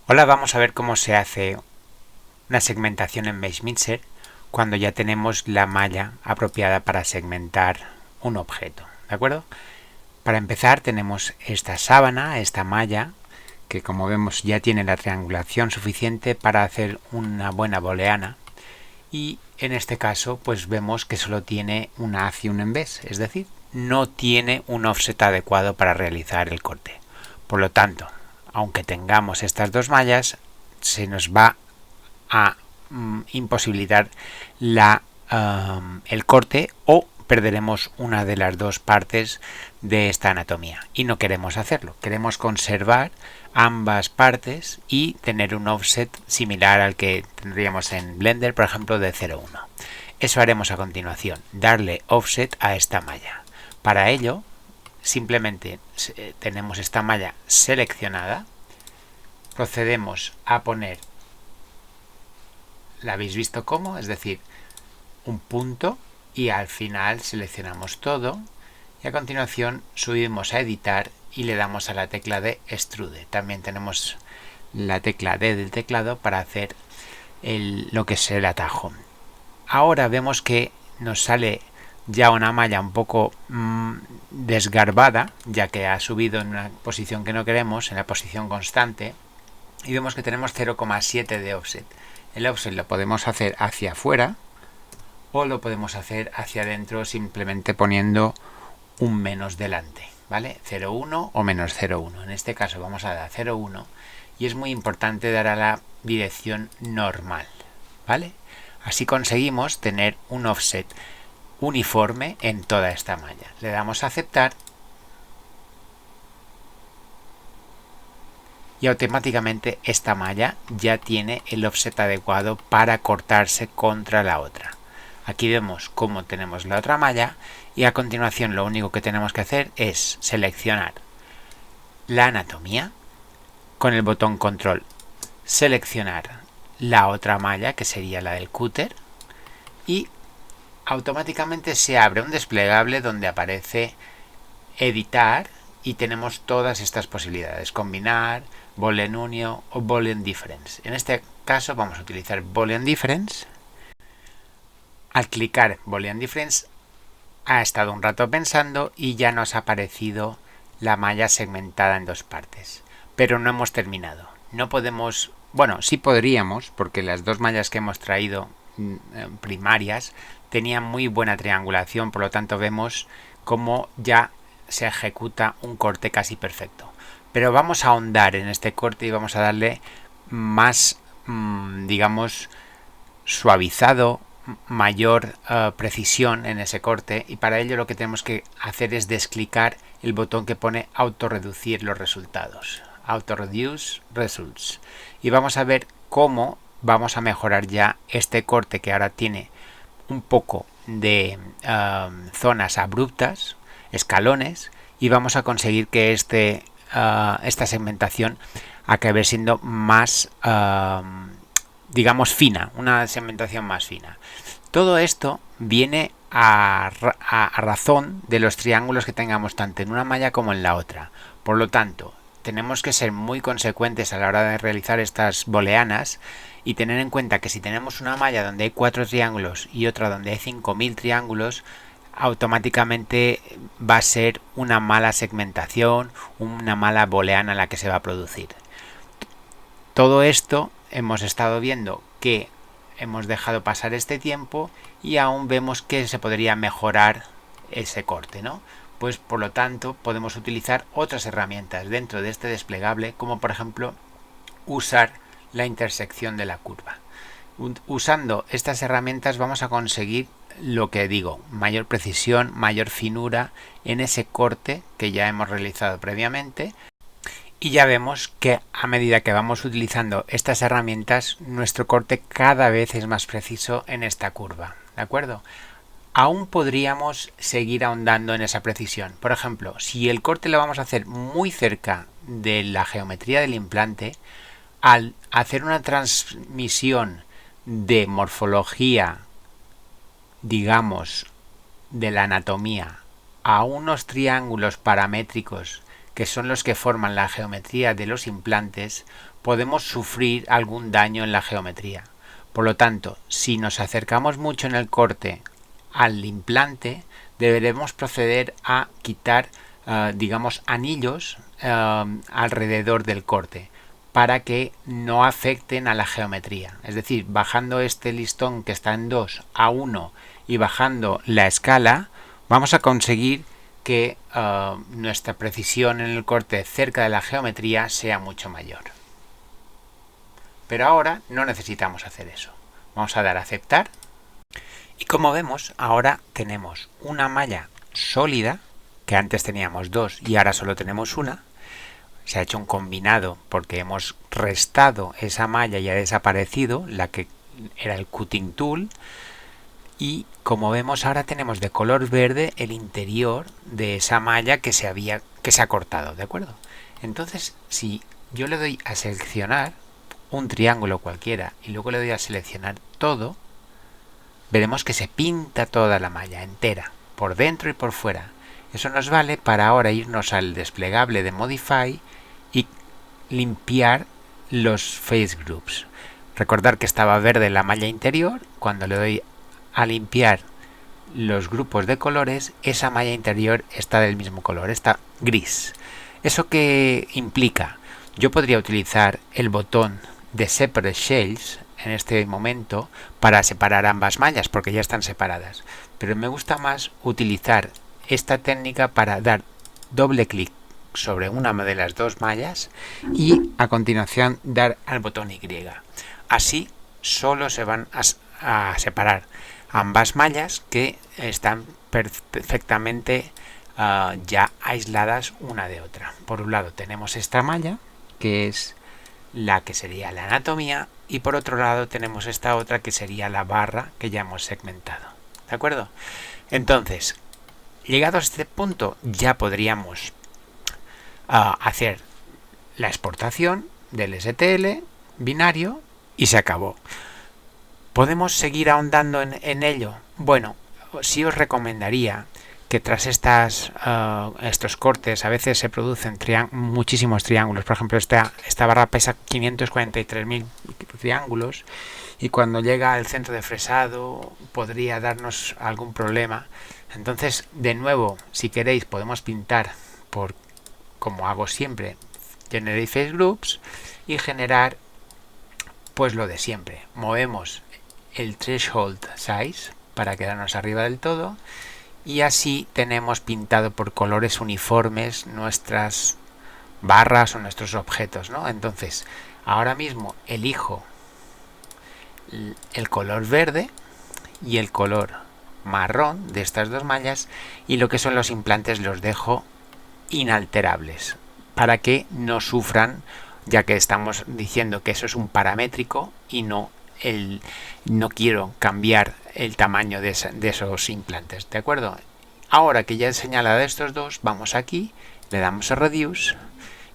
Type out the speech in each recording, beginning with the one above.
Hola, vamos a ver cómo se hace una segmentación en MeshMixer cuando ya tenemos la malla apropiada para segmentar un objeto, ¿de acuerdo? Para empezar tenemos esta sábana, esta malla, que como vemos ya tiene la triangulación suficiente para hacer una buena booleana, y en este caso pues vemos que solo tiene una haz y un en vez, es decir, no tiene un offset adecuado para realizar el corte. Por lo tanto, aunque tengamos estas dos mallas, se nos va a imposibilitar el corte o perderemos una de las dos partes de esta anatomía y no queremos hacerlo. Queremos conservar ambas partes y tener un offset similar al que tendríamos en Blender, por ejemplo, de 0,1. Eso haremos a continuación, darle offset a esta malla. Para ello, simplemente tenemos esta malla seleccionada, procedemos a poner, la habéis visto cómo, es decir, un punto, y al final seleccionamos todo y a continuación subimos a editar y le damos a la tecla de extrude. También tenemos la tecla D del teclado para hacer lo que es el atajo. Ahora vemos que nos sale ya una malla un poco desgarbada, ya que ha subido en una posición que no queremos, en la posición constante, y vemos que tenemos 0,7 de offset. El offset lo podemos hacer hacia afuera o lo podemos hacer hacia adentro simplemente poniendo un menos delante, ¿vale? 0,1 o menos 0,1. En este caso vamos a dar 0,1 y es muy importante dar a la dirección normal, ¿vale? Así conseguimos tener un offset uniforme en toda esta malla. Le damos a aceptar y automáticamente esta malla ya tiene el offset adecuado para cortarse contra la otra. Aquí vemos cómo tenemos la otra malla y a continuación lo único que tenemos que hacer es seleccionar la anatomía, con el botón control seleccionar la otra malla que sería la del cúter y automáticamente se abre un desplegable donde aparece editar y tenemos todas estas posibilidades: combinar, boolean union o boolean difference. En este caso vamos a utilizar boolean difference. Al clicar boolean difference ha estado un rato pensando y ya nos ha aparecido la malla segmentada en dos partes, pero no hemos terminado. No podemos, bueno, sí podríamos, porque las dos mallas que hemos traído primarias tenían muy buena triangulación, por lo tanto vemos cómo ya se ejecuta un corte casi perfecto. Pero vamos a ahondar en este corte y vamos a darle más, digamos, suavizado, mayor precisión en ese corte, y para ello lo que tenemos que hacer es desclicar el botón que pone autorreducir los resultados, auto reduce results, y vamos a ver cómo vamos a mejorar ya este corte que ahora tiene un poco de zonas abruptas, escalones, y vamos a conseguir que esta segmentación acabe siendo más digamos fina, una segmentación más fina. Todo esto viene a razón de los triángulos que tengamos tanto en una malla como en la otra. Por lo tanto, tenemos que ser muy consecuentes a la hora de realizar estas booleanas y tener en cuenta que si tenemos una malla donde hay 4 triángulos y otra donde hay 5000 triángulos, automáticamente va a ser una mala segmentación, una mala booleana la que se va a producir. Todo esto hemos estado viendo que hemos dejado pasar este tiempo y aún vemos que se podría mejorar ese corte, ¿no? Pues por lo tanto podemos utilizar otras herramientas dentro de este desplegable, como por ejemplo usar la intersección de la curva. Usando estas herramientas vamos a conseguir lo que digo, mayor precisión, mayor finura en ese corte que ya hemos realizado previamente. Y ya vemos que a medida que vamos utilizando estas herramientas, nuestro corte cada vez es más preciso en esta curva, ¿de acuerdo? Aún podríamos seguir ahondando en esa precisión. Por ejemplo, si el corte lo vamos a hacer muy cerca de la geometría del implante, al hacer una transmisión de morfología, digamos, de la anatomía a unos triángulos paramétricos que son los que forman la geometría de los implantes, podemos sufrir algún daño en la geometría. Por lo tanto, si nos acercamos mucho en el corte al implante, deberemos proceder a quitar, digamos, anillos alrededor del corte para que no afecten a la geometría. Es decir, bajando este listón que está en 2 a 1 y bajando la escala, vamos a conseguir que nuestra precisión en el corte cerca de la geometría sea mucho mayor. Pero ahora no necesitamos hacer eso. Vamos a dar a aceptar. Y como vemos, ahora tenemos una malla sólida, que antes teníamos 2 y ahora solo tenemos una. Se ha hecho un combinado porque hemos restado esa malla y ha desaparecido la que era el cutting tool. Y como vemos, ahora tenemos de color verde el interior de esa malla que se ha cortado, ¿de acuerdo? Entonces, si yo le doy a seleccionar un triángulo cualquiera y luego le doy a seleccionar todo, veremos que se pinta toda la malla entera, por dentro y por fuera. Eso nos vale para ahora irnos al desplegable de Modify y limpiar los face groups. Recordar que estaba verde la malla interior. Cuando le doy a limpiar los grupos de colores, esa malla interior está del mismo color, está gris. ¿Eso qué implica? Yo podría utilizar el botón de Separate Shades en este momento para separar ambas mallas porque ya están separadas, pero me gusta más utilizar esta técnica para dar doble clic sobre una de las dos mallas y a continuación dar al botón Y. Así solo se van a separar ambas mallas que están perfectamente ya aisladas una de otra. Por un lado tenemos esta malla, que es la que sería la anatomía, y por otro lado tenemos esta otra que sería la barra que ya hemos segmentado. ¿De acuerdo? Entonces, llegado a este punto, ya podríamos hacer la exportación del STL binario y se acabó. ¿Podemos seguir ahondando en ello? Bueno, sí os recomendaría que tras estos cortes a veces se producen muchísimos triángulos. Por ejemplo, esta barra pesa 543.000 triángulos y cuando llega al centro de fresado podría darnos algún problema. Entonces, de nuevo, si queréis, podemos pintar como hago siempre, Generate Face Groups y generar pues lo de siempre. Movemos el Threshold Size para quedarnos arriba del todo y así tenemos pintado por colores uniformes nuestras barras o nuestros objetos, ¿no? Entonces, ahora mismo elijo el color verde y el color marrón de estas dos mallas y lo que son los implantes los dejo inalterables para que no sufran, ya que estamos diciendo que eso es un paramétrico y no quiero cambiar el tamaño de esos implantes, ¿de acuerdo? Ahora que ya he señalado estos dos, vamos aquí, le damos a Reduce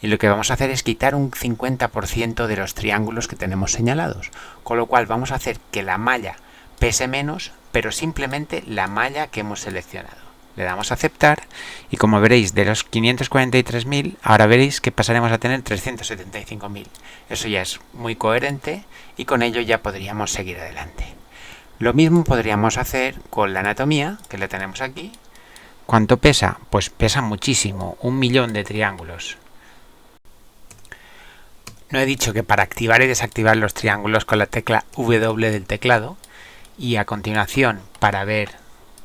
y lo que vamos a hacer es quitar un 50% de los triángulos que tenemos señalados, con lo cual vamos a hacer que la malla pese menos, pero simplemente la malla que hemos seleccionado. Le damos a aceptar y como veréis, de los 543.000 ahora veréis que pasaremos a tener 375.000. Eso ya es muy coherente y con ello ya podríamos seguir adelante. Lo mismo podríamos hacer con la anatomía, que la tenemos aquí. ¿Cuánto pesa? Pues pesa muchísimo, 1.000.000 de triángulos. No he dicho que para activar y desactivar los triángulos con la tecla W del teclado y a continuación para ver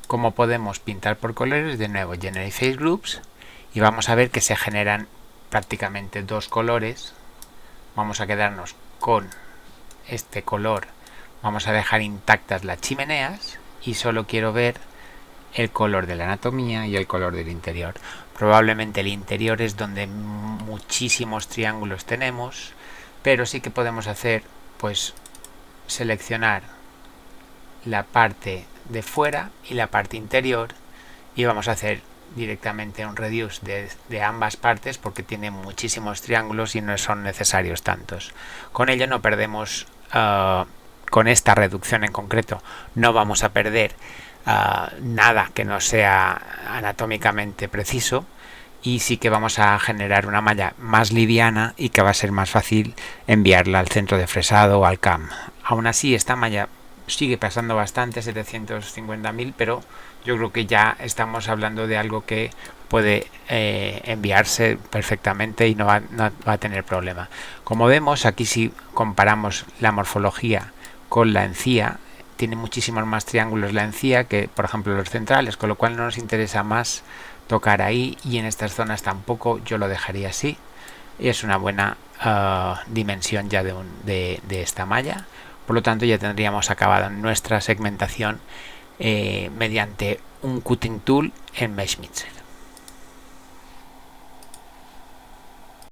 cómo podemos pintar por colores, de nuevo Generate Face Groups y vamos a ver que se generan prácticamente dos colores. Vamos a quedarnos con este color, vamos a dejar intactas las chimeneas y solo quiero ver el color de la anatomía y el color del interior. Probablemente el interior es donde muchísimos triángulos tenemos, pero sí que podemos hacer, pues, seleccionar la parte de fuera y la parte interior y vamos a hacer directamente un reduce de ambas partes porque tiene muchísimos triángulos y no son necesarios tantos. Con ello no perdemos, con esta reducción en concreto no vamos a perder nada que no sea anatómicamente preciso y sí que vamos a generar una malla más liviana y que va a ser más fácil enviarla al centro de fresado o al CAM. Aún así, esta malla sigue pesando bastante, 750.000, pero yo creo que ya estamos hablando de algo que puede enviarse perfectamente y no va a tener problema. Como vemos aquí, si comparamos la morfología con la encía, tiene muchísimos más triángulos la encía que por ejemplo los centrales, con lo cual no nos interesa más tocar ahí, y en estas zonas tampoco. Yo lo dejaría así y es una buena dimensión ya de esta malla. Por lo tanto, ya tendríamos acabado nuestra segmentación mediante un cutting tool en Mesh Mixer.